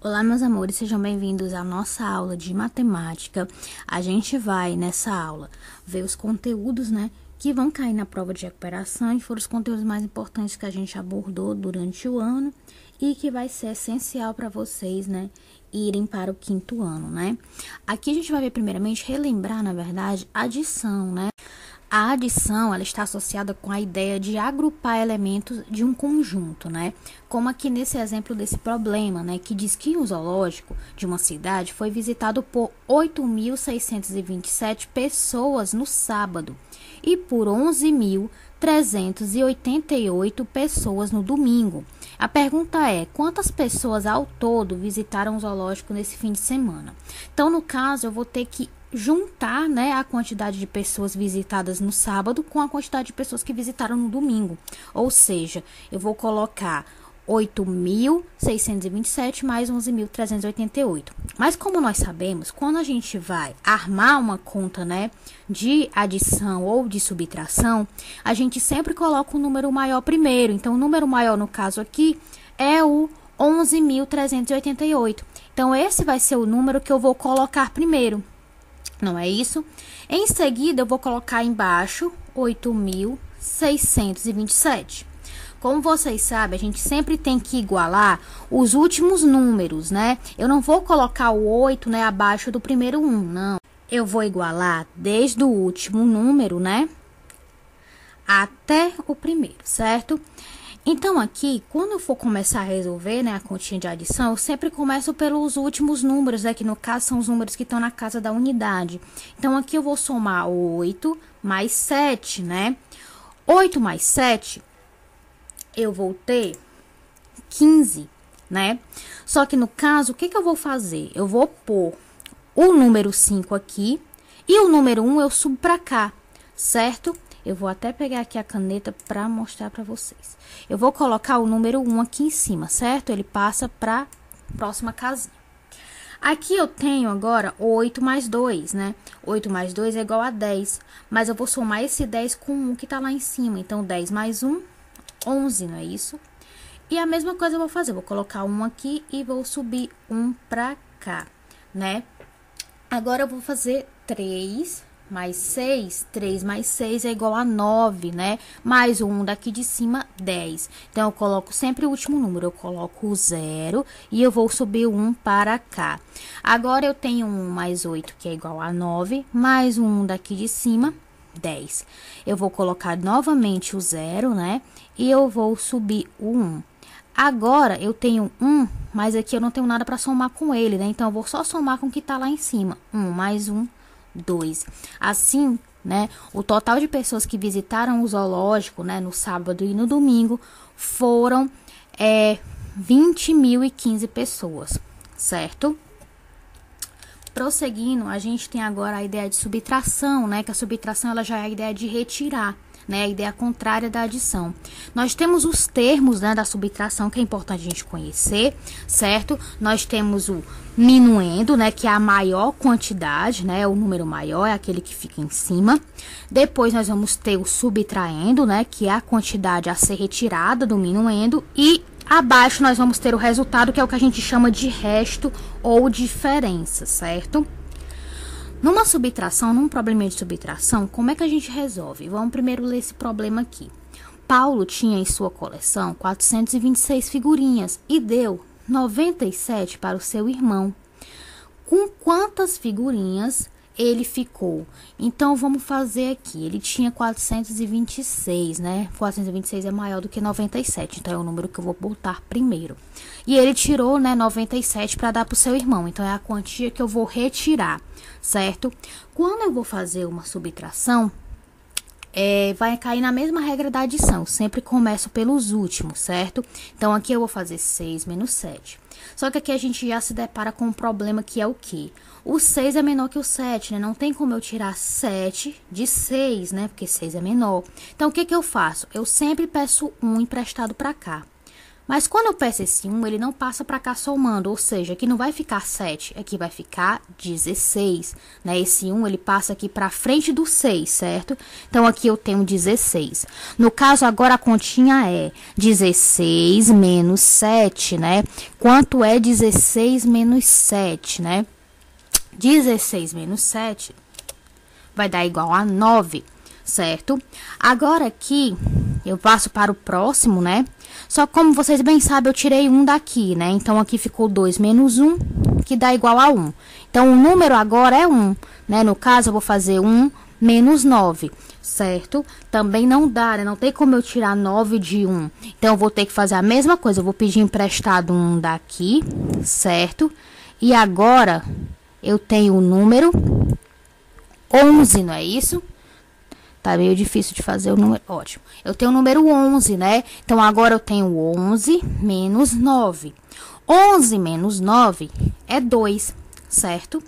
Olá, meus amores, sejam bem-vindos à nossa aula de matemática. A gente vai, nessa aula, ver os conteúdos, que vão cair na prova de recuperação e foram os conteúdos mais importantes que a gente abordou durante o ano e que vai ser essencial para vocês, irem para o 5º ano, Aqui a gente vai ver, primeiramente, relembrar, na verdade, a adição, A adição, ela está associada com a ideia de agrupar elementos de um conjunto, Como aqui nesse exemplo desse problema, que diz que o zoológico de uma cidade foi visitado por 8.627 pessoas no sábado e por 11.388 pessoas no domingo. A pergunta é, quantas pessoas ao todo visitaram o zoológico nesse fim de semana? Então, no caso, eu vou ter que juntar, a quantidade de pessoas visitadas no sábado com a quantidade de pessoas que visitaram no domingo. Ou seja, eu vou colocar 8.627 mais 11.388. Mas como nós sabemos, quando a gente vai armar uma conta, de adição ou de subtração, a gente sempre coloca o número maior primeiro. Então, o número maior, no caso aqui, é o 11.388. Então, esse vai ser o número que eu vou colocar primeiro. Não é isso? Em seguida, eu vou colocar embaixo 8.627. Como vocês sabem, a gente sempre tem que igualar os últimos números, Eu não vou colocar o 8, abaixo do primeiro 1, não. Eu vou igualar desde o último número, até o primeiro, certo? Então, aqui, quando eu for começar a resolver, a continha de adição, eu sempre começo pelos últimos números, que no caso são os números que estão na casa da unidade. Então, aqui eu vou somar 8 mais 7, 8 mais 7, eu vou ter 15, Só que no caso, o que eu vou fazer? Eu vou pôr o número 5 aqui e o número 1 eu subo para cá, certo? Eu vou até pegar aqui a caneta para mostrar para vocês. Eu vou colocar o número 1 aqui em cima, certo? Ele passa para a próxima casinha. Aqui eu tenho agora 8 mais 2, 8 mais 2 é igual a 10. Mas eu vou somar esse 10 com 1 que tá lá em cima. Então, 10 mais 1, 11, não é isso? E a mesma coisa eu vou fazer. Vou colocar 1 aqui e vou subir 1 para cá, Agora eu vou fazer 3 mais 6, 3 mais 6 é igual a 9, Mais o 1 daqui de cima, 10. Então, eu coloco sempre o último número. Eu coloco o 0 e eu vou subir o 1 para cá. Agora, eu tenho 1 mais 8, que é igual a 9, mais o 1 daqui de cima, 10. Eu vou colocar novamente o 0, E eu vou subir o 1. Agora, eu tenho 1, mas aqui eu não tenho nada para somar com ele, Então, eu vou só somar com o que tá lá em cima. 1 mais 1, 2. Assim, o total de pessoas que visitaram o zoológico, no sábado e no domingo, foram 20.015 pessoas, certo? Prosseguindo, a gente tem agora a ideia de subtração, Que a subtração ela já é a ideia de retirar, a ideia contrária da adição. Nós temos os termos, da subtração, que é importante a gente conhecer, certo? Nós temos o minuendo, que é a maior quantidade, o número maior é aquele que fica em cima. Depois, nós vamos ter o subtraindo, que é a quantidade a ser retirada do minuendo. E abaixo, nós vamos ter o resultado, que é o que a gente chama de resto ou diferença, certo? Numa subtração, num probleminha de subtração, como é que a gente resolve? Vamos primeiro ler esse problema aqui. Paulo tinha em sua coleção 426 figurinhas e deu 97 para o seu irmão. Com quantas figurinhas ele ficou? Então, vamos fazer aqui. Ele tinha 426, 426 é maior do que 97, então é o número que eu vou botar primeiro. E ele tirou, 97 para dar para o seu irmão, então é a quantia que eu vou retirar, certo? Quando eu vou fazer uma subtração, vai cair na mesma regra da adição. Eu sempre começo pelos últimos, certo? Então, aqui eu vou fazer 6 menos 7. Só que aqui a gente já se depara com um problema que é o quê? O 6 é menor que o 7, Não tem como eu tirar 7 de 6, Porque 6 é menor. Então, o que eu faço? Eu sempre peço 1 emprestado para cá. Mas quando eu peço esse 1, ele não passa para cá somando, ou seja, aqui não vai ficar 7, aqui vai ficar 16, né? Esse 1, ele passa aqui para frente do 6, certo? Então, aqui eu tenho 16. No caso, agora a continha é 16 menos 7, né? Quanto é 16 menos 7, né? 16 menos 7 vai dar igual a 9, certo? Agora aqui, eu passo para o próximo, né? Só que como vocês bem sabem, eu tirei 1 daqui, né? Então, aqui ficou 2 menos 1, que dá igual a 1. Então, o número agora é 1, né? No caso, eu vou fazer 1 menos 9, certo? Também não dá, né? Não tem como eu tirar 9 de 1. Então, eu vou ter que fazer a mesma coisa. Eu vou pedir emprestado 1 daqui, certo? E agora, eu tenho o número 11, não é isso? Tá meio difícil de fazer o número. Ótimo. Eu tenho o número 11, né? Então, agora eu tenho 11 menos 9. 11 menos 9 é 2, certo?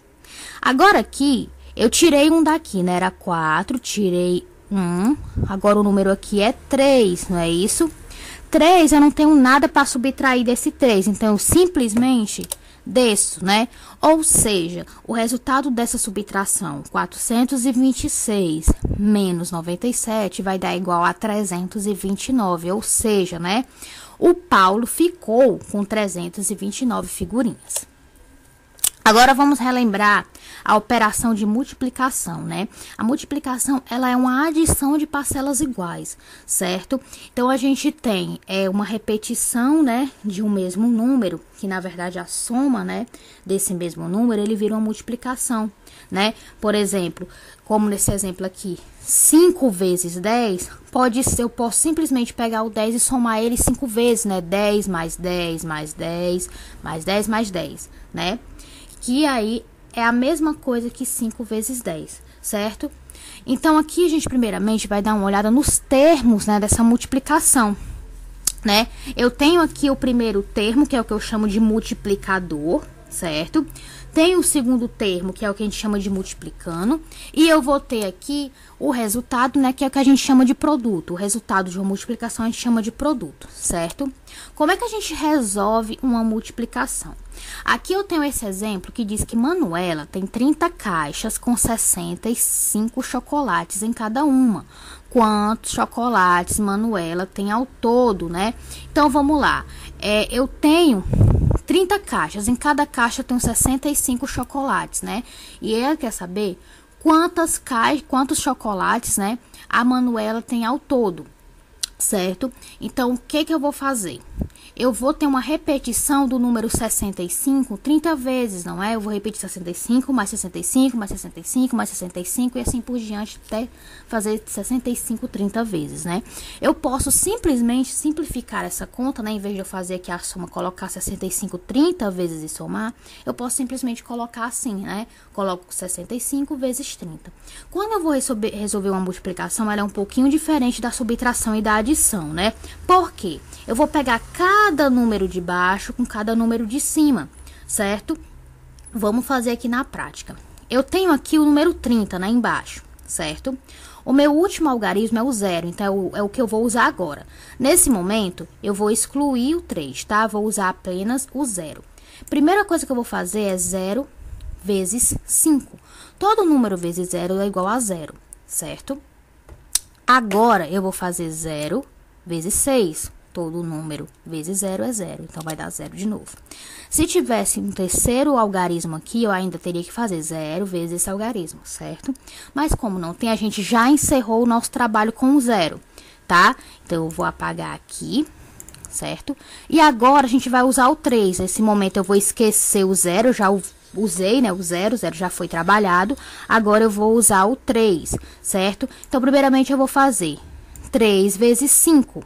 Agora aqui, eu tirei 1 daqui, né? Era 4, tirei 1. Agora o número aqui é 3, não é isso? 3, eu não tenho nada para subtrair desse 3. Então, eu simplesmente desço, né? Ou seja, o resultado dessa subtração, 426 menos 97, vai dar igual a 329. Ou seja, né? O Paulo ficou com 329 figurinhas. Agora, vamos relembrar a operação de multiplicação, né? A multiplicação, ela é uma adição de parcelas iguais, certo? Então, a gente tem uma repetição, né, de um mesmo número, que, na verdade, a soma, né, desse mesmo número, ele vira uma multiplicação, né? Por exemplo, como nesse exemplo aqui, 5 vezes 10, pode ser, eu posso simplesmente pegar o 10 e somar ele 5 vezes, né? 10 mais 10 mais 10 mais 10 mais 10, né? Que aí é a mesma coisa que 5 vezes 10, certo? Então, aqui a gente primeiramente vai dar uma olhada nos termos, né, dessa multiplicação, né? Eu tenho aqui o primeiro termo, que é o que eu chamo de multiplicador, certo? Tem o segundo termo, que é o que a gente chama de multiplicando, e eu vou ter aqui o resultado, né, que é o que a gente chama de produto. O resultado de uma multiplicação a gente chama de produto, certo? Como é que a gente resolve uma multiplicação? Aqui eu tenho esse exemplo que diz que Manuela tem 30 caixas com 65 chocolates em cada uma. Quantos chocolates Manuela tem ao todo, né? Então, vamos lá. Eu tenho 30 caixas. Em cada caixa eu tenho 65 chocolates, né? E ela quer saber quantos chocolates, né, a Manuela tem ao todo, certo? Então, o que eu vou fazer? Eu vou ter uma repetição do número 65 30 vezes, não é? Eu vou repetir 65, mais 65, mais 65, mais 65 e assim por diante até fazer 65 30 vezes, né? Eu posso simplesmente simplificar essa conta, né? Em vez de eu fazer aqui a soma, colocar 65 30 vezes e somar, eu posso simplesmente colocar assim, né? Coloco 65 vezes 30. Quando eu vou resolver uma multiplicação, ela é um pouquinho diferente da subtração e da adição, né? Por quê? Eu vou pegar cada número de baixo com cada número de cima, certo? Vamos fazer aqui na prática. Eu tenho aqui o número 30, né, embaixo, certo? O meu último algarismo é o 0, então é o que eu vou usar agora. Nesse momento, eu vou excluir o 3, tá? Vou usar apenas o 0. Primeira coisa que eu vou fazer é 0 vezes 5. Todo número vezes 0 é igual a 0, certo? Agora, eu vou fazer 0 vezes 6. Todo número vezes 0 é 0, então vai dar 0 de novo. Se tivesse um terceiro algarismo aqui, eu ainda teria que fazer 0 vezes esse algarismo, certo? Mas como não tem, a gente já encerrou o nosso trabalho com o 0, tá? Então, eu vou apagar aqui, certo? E agora, a gente vai usar o 3. Nesse momento, eu vou esquecer o 0, já usei, né, o 0 já foi trabalhado. Agora, eu vou usar o 3, certo? Então, primeiramente, eu vou fazer 3 vezes 5.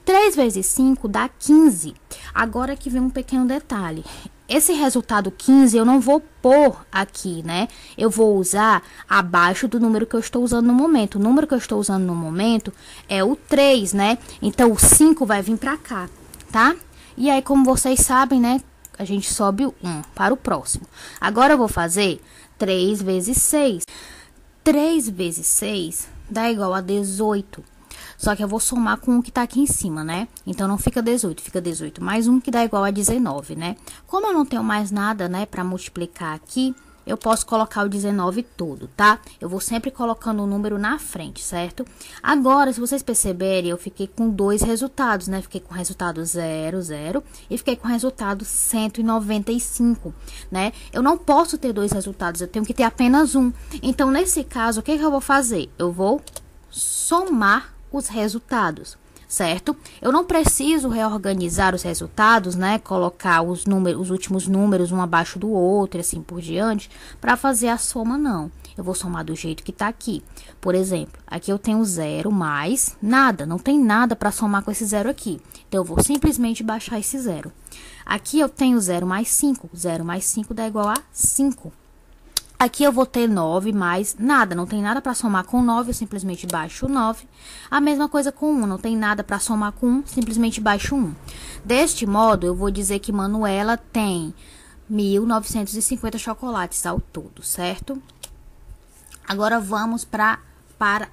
3 vezes 5 dá 15. Agora que vem um pequeno detalhe. Esse resultado 15 eu não vou pôr aqui, né? Eu vou usar abaixo do número que eu estou usando no momento. O número que eu estou usando no momento é o 3, né? Então, o 5 vai vir pra cá, tá? E aí, como vocês sabem, né? A gente sobe o 1 para o próximo. Agora, eu vou fazer 3 vezes 6. 3 vezes 6 dá igual a 18. Só que eu vou somar com o que tá aqui em cima, né? Então, não fica 18, fica 18 mais 1, que dá igual a 19, né? Como eu não tenho mais nada, né, pra multiplicar aqui, eu posso colocar o 19 todo, tá? Eu vou sempre colocando o número na frente, certo? Agora, se vocês perceberem, eu fiquei com dois resultados, né? Fiquei com o resultado 0, 0 e fiquei com o resultado 195, né? Eu não posso ter dois resultados, eu tenho que ter apenas um. Então, nesse caso, o que que eu vou fazer? Eu vou somar os resultados, certo? Eu não preciso reorganizar os resultados, né? Colocar os números, os últimos números um abaixo do outro e assim por diante, para fazer a soma, não. Eu vou somar do jeito que tá aqui. Por exemplo, aqui eu tenho 0 mais nada, não tem nada para somar com esse 0 aqui. Então, eu vou simplesmente baixar esse 0. Aqui eu tenho 0 mais 5, 0 mais 5 dá igual a 5. Aqui eu vou ter 9 mais nada, não tem nada para somar com 9, eu simplesmente baixo 9. A mesma coisa com 1, não tem nada para somar com 1, simplesmente baixo 1. Deste modo, eu vou dizer que Manuela tem 1.950 chocolates ao todo, certo? Agora vamos para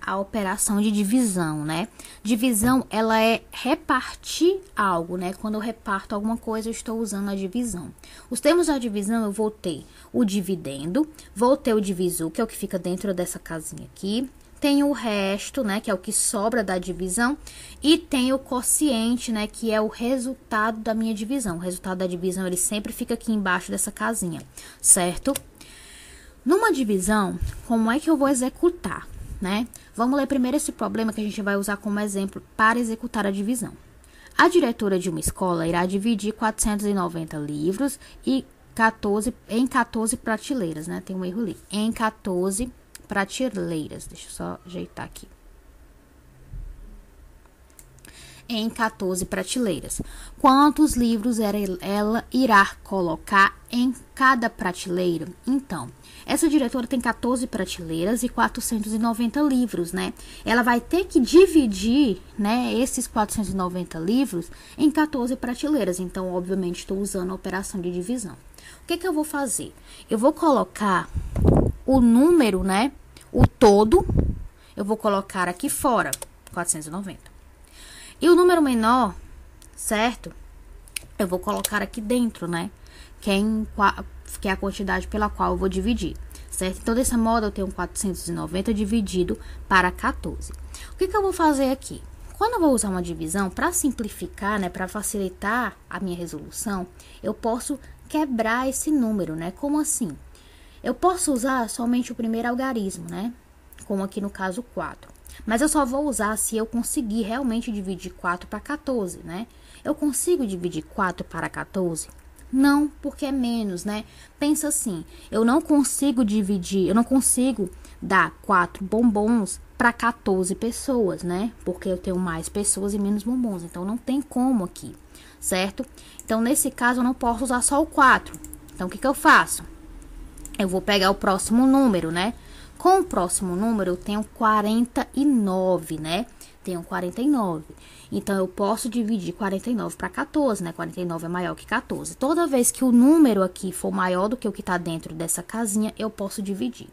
a operação de divisão, né? Divisão, ela é repartir algo, né? Quando eu reparto alguma coisa, eu estou usando a divisão. Os termos da divisão, eu vou ter o dividendo, vou ter o divisor, que é o que fica dentro dessa casinha aqui. Tem o resto, né? Que é o que sobra da divisão. E tem o quociente, né? Que é o resultado da minha divisão. O resultado da divisão, ele sempre fica aqui embaixo dessa casinha, certo? Numa divisão, como é que eu vou executar? Né? Vamos ler primeiro esse problema que a gente vai usar como exemplo para executar a divisão. A diretora de uma escola irá dividir 490 livros em 14 prateleiras, né? Tem um erro ali. Em 14 prateleiras. Deixa eu só ajeitar aqui. Em 14 prateleiras. Quantos livros ela irá colocar em cada prateleira? Então, essa diretora tem 14 prateleiras e 490 livros, né? Ela vai ter que dividir, né, esses 490 livros em 14 prateleiras. Então, obviamente, estou usando a operação de divisão. O que que eu vou fazer? Eu vou colocar o número, né, o todo, eu vou colocar aqui fora, 490. E o número menor, certo? Eu vou colocar aqui dentro, né? Que é a quantidade pela qual eu vou dividir, certo? Então, desse modo, eu tenho 490 dividido para 14. O que que eu vou fazer aqui? Quando eu vou usar uma divisão, para simplificar, né? Para facilitar a minha resolução, eu posso quebrar esse número, né? Como assim? Eu posso usar somente o primeiro algarismo, né? Como aqui no caso 4. Mas eu só vou usar se eu conseguir realmente dividir 4 para 14, né? Eu consigo dividir 4 para 14? Não, porque é menos, né? Pensa assim, eu não consigo dar 4 bombons para 14 pessoas, né? Porque eu tenho mais pessoas e menos bombons, então não tem como aqui, certo? Então, nesse caso, eu não posso usar só o 4. Então, o que que eu faço? Eu vou pegar o próximo número, né? Com o próximo número, eu tenho 49, né? Tenho 49. Então, eu posso dividir 49 para 14, né? 49 é maior que 14. Toda vez que o número aqui for maior do que o que está dentro dessa casinha, eu posso dividir.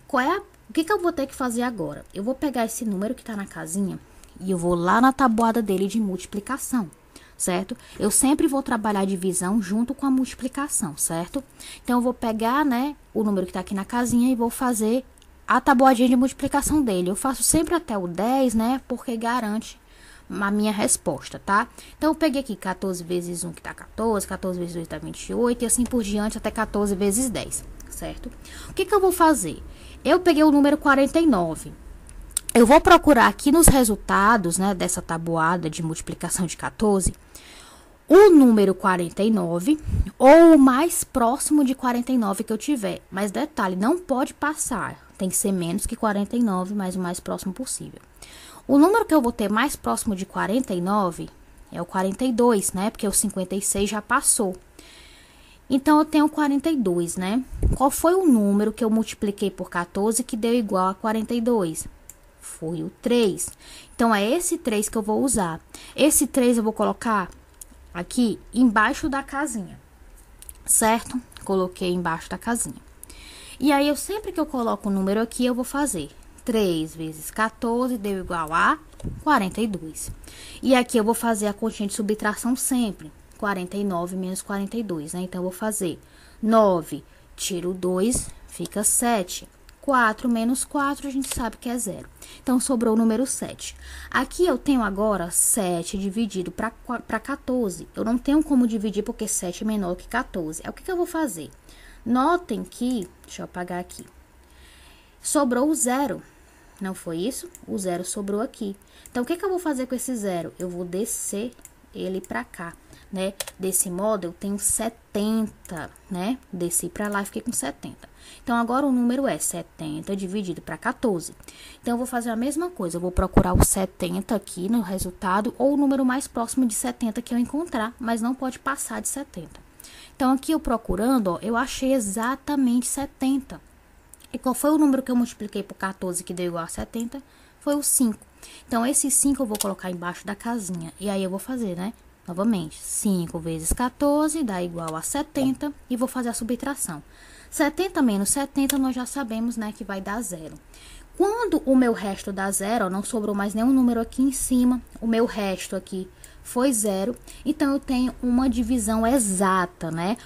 O que que eu vou ter que fazer agora? Eu vou pegar esse número que está na casinha e eu vou lá na tabuada dele de multiplicação, certo? Eu sempre vou trabalhar a divisão junto com a multiplicação, certo? Então, eu vou pegar, né, o número que está aqui na casinha e vou fazer a tabuadinha de multiplicação dele. Eu faço sempre até o 10, né? Porque garante a minha resposta, tá? Então, eu peguei aqui 14 vezes 1, que dá 14, 14 vezes 2 dá 28, e assim por diante, até 14 vezes 10, certo? O que que eu vou fazer? Eu peguei o número 49. Eu vou procurar aqui nos resultados, né, dessa tabuada de multiplicação de 14, o número 49 ou o mais próximo de 49 que eu tiver. Mas detalhe, não pode passar. Tem que ser menos que 49, mas o mais próximo possível. O número que eu vou ter mais próximo de 49 é o 42, né? Porque o 56 já passou. Então, eu tenho 42, né? Qual foi o número que eu multipliquei por 14 que deu igual a 42? Foi o 3. Então, é esse 3 que eu vou usar. Esse 3 eu vou colocar aqui embaixo da casinha, certo? Coloquei embaixo da casinha. E aí, sempre que eu coloco o número aqui, eu vou fazer 3 vezes 14 deu igual a 42. E aqui eu vou fazer a continha de subtração sempre. 49 menos 42, né? Então, eu vou fazer 9, tiro 2, fica 7. 4 menos 4, a gente sabe que é 0. Então, sobrou o número 7. Aqui eu tenho agora 7 dividido para 14. Eu não tenho como dividir porque 7 é menor que 14. É o que eu vou fazer? Notem que, deixa eu apagar aqui, sobrou o 0. Não foi isso? O 0 sobrou aqui. Então, o que eu vou fazer com esse 0? Eu vou descer ele para cá, né? Desse modo, eu tenho 70, né? Desci para lá e fiquei com 70. Então, agora o número é 70 dividido para 14. Então, eu vou fazer a mesma coisa. Eu vou procurar o 70 aqui no resultado, ou o número mais próximo de 70 que eu encontrar, mas não pode passar de 70. Então, aqui eu procurando, ó, eu achei exatamente 70. E qual foi o número que eu multipliquei por 14 que deu igual a 70? Foi o 5. Então, esse 5 eu vou colocar embaixo da casinha. E aí, eu vou fazer, né? Novamente, 5 vezes 14 dá igual a 70. E vou fazer a subtração. 70 menos 70, nós já sabemos, né, que vai dar 0. Quando o meu resto dá 0, ó, não sobrou mais nenhum número aqui em cima. O meu resto aqui foi 0. Então, eu tenho uma divisão exata, né?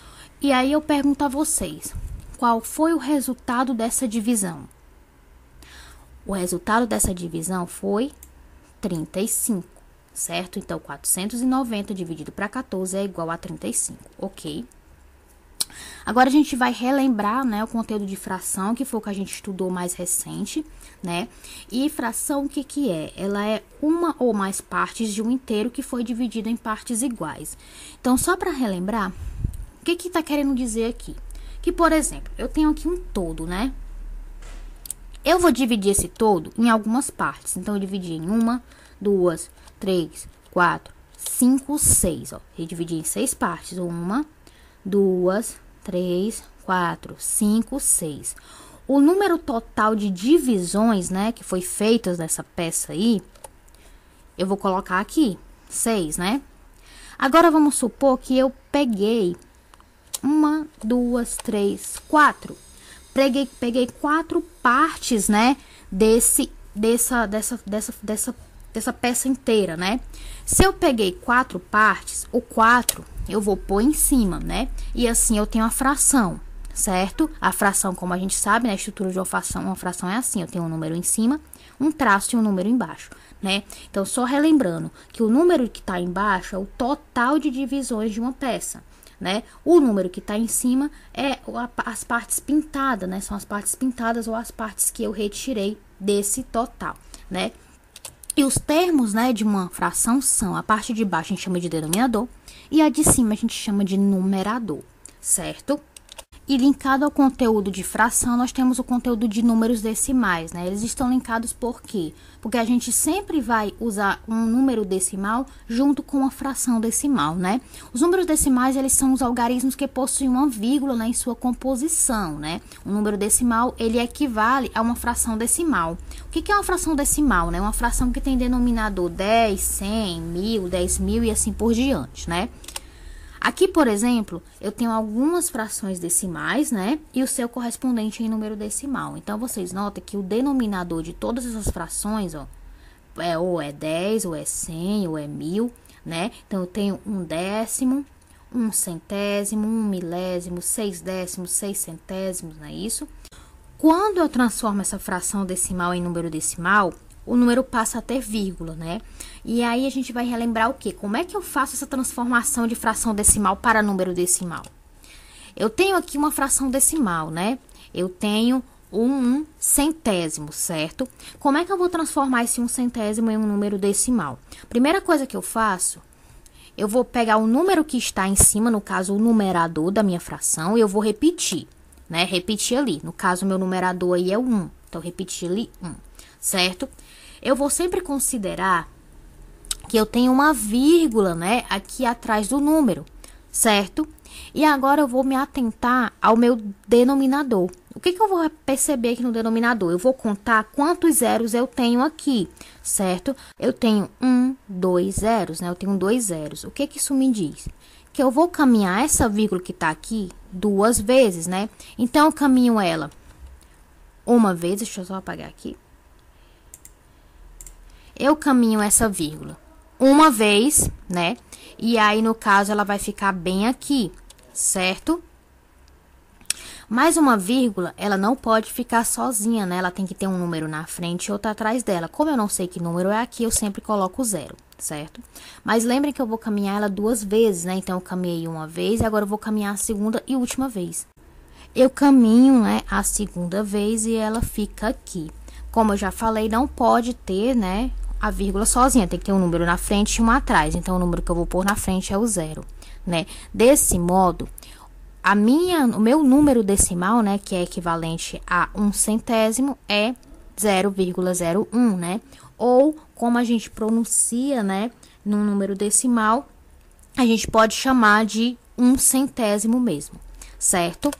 E aí, eu pergunto a vocês, qual foi o resultado dessa divisão? O resultado dessa divisão foi 35, certo? Então, 490 dividido para 14 é igual a 35, ok? Agora, a gente vai relembrar, né, o conteúdo de fração, que foi o que a gente estudou mais recente, né? E fração, o que que é? Ela é uma ou mais partes de um inteiro que foi dividido em partes iguais. Então, só para relembrar, o que que tá querendo dizer aqui? Que, por exemplo, eu tenho aqui um todo, né? Eu vou dividir esse todo em algumas partes. Então, eu dividi em 1, 2, 3, 4, 5, 6. Ó, eu dividi em 6 partes. 1, 2, 3, 4, 5, 6. O número total de divisões, né, que foi feitas dessa peça aí, eu vou colocar aqui, 6, né? Agora, vamos supor que eu peguei 1, 2, 3, 4. Peguei 4 partes, né, dessa peça inteira, né? Se eu peguei 4 partes, o 4 eu vou pôr em cima, né? E assim eu tenho a fração, certo? A fração, como a gente sabe, né, a estrutura de uma fração é assim, eu tenho um número em cima, um traço e um número embaixo, né? Então, só relembrando que o número que tá embaixo é o total de divisões de uma peça, né? O número que tá em cima é as partes pintadas, né? São as partes pintadas ou as partes que eu retirei desse total, né? E os termos, né, de uma fração são a parte de baixo a gente chama de denominador e a de cima a gente chama de numerador, certo? E linkado ao conteúdo de fração, nós temos o conteúdo de números decimais, né? Eles estão linkados por quê? Porque a gente sempre vai usar um número decimal junto com uma fração decimal, né? Os números decimais, eles são os algarismos que possuem uma vírgula, né, em sua composição, né? O número decimal, ele equivale a uma fração decimal. O que é uma fração decimal, né? Uma fração que tem denominador 10, 100, 1000, 10.000 e assim por diante, né? Aqui, por exemplo, eu tenho algumas frações decimais, né? E o seu correspondente em número decimal. Então, vocês notam que o denominador de todas essas frações, ó, ou é 10, ou é 100, ou é 1000, né? Então, eu tenho 1/10, 1/100, 1/1000, 6/10, 6/100, não é isso? Quando eu transformo essa fração decimal em número decimal, o número passa a ter vírgula, né? E aí, a gente vai relembrar o quê? Como é que eu faço essa transformação de fração decimal para número decimal? Eu tenho aqui uma fração decimal, né? Eu tenho um 1/100, certo? Como é que eu vou transformar esse 1/100 em um número decimal? Primeira coisa que eu faço, eu vou pegar o número que está em cima, no caso, o numerador da minha fração, e eu vou repetir, né? Repetir ali. No caso, o meu numerador aí é o 1. Então, repetir ali 1, certo? Eu vou sempre considerar que eu tenho uma vírgula, né, aqui atrás do número, certo? E agora eu vou me atentar ao meu denominador. O que eu vou perceber aqui no denominador? Eu vou contar quantos zeros eu tenho aqui, certo? Eu tenho 2 zeros, né? Eu tenho 2 zeros. O que isso me diz? Que eu vou caminhar essa vírgula que tá aqui 2 vezes, né? Então, eu caminho ela uma vez, deixa eu só apagar aqui. Eu caminho essa vírgula uma vez, né? E aí, no caso, ela vai ficar bem aqui, certo? Mais uma vírgula, ela não pode ficar sozinha, né? Ela tem que ter um número na frente e outro atrás dela. Como eu não sei que número é aqui, eu sempre coloco 0, certo? Mas lembrem que eu vou caminhar ela 2 vezes, né? Então, eu caminhei uma vez e agora eu vou caminhar a segunda e última vez. Eu caminho, né, a segunda vez e ela fica aqui. Como eu já falei, não pode ter, né, a vírgula sozinha. Tem que ter um número na frente e um atrás. Então, o número que eu vou pôr na frente é o 0, né? Desse modo, o meu número decimal, né, que é equivalente a 1/100, é 0,01, né? Ou, como a gente pronuncia, né, num número decimal, a gente pode chamar de 1/100 mesmo, certo?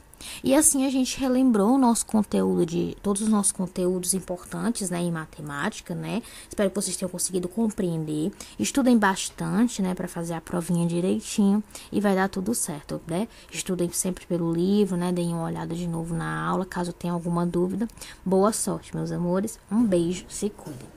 E assim a gente relembrou o nosso conteúdo todos os nossos conteúdos importantes, né, em matemática, né? Espero que vocês tenham conseguido compreender. Estudem bastante, né, para fazer a provinha direitinho e vai dar tudo certo, né? Estudem sempre pelo livro, né? Deem uma olhada de novo na aula, caso tenha alguma dúvida. Boa sorte, meus amores. Um beijo, se cuidem.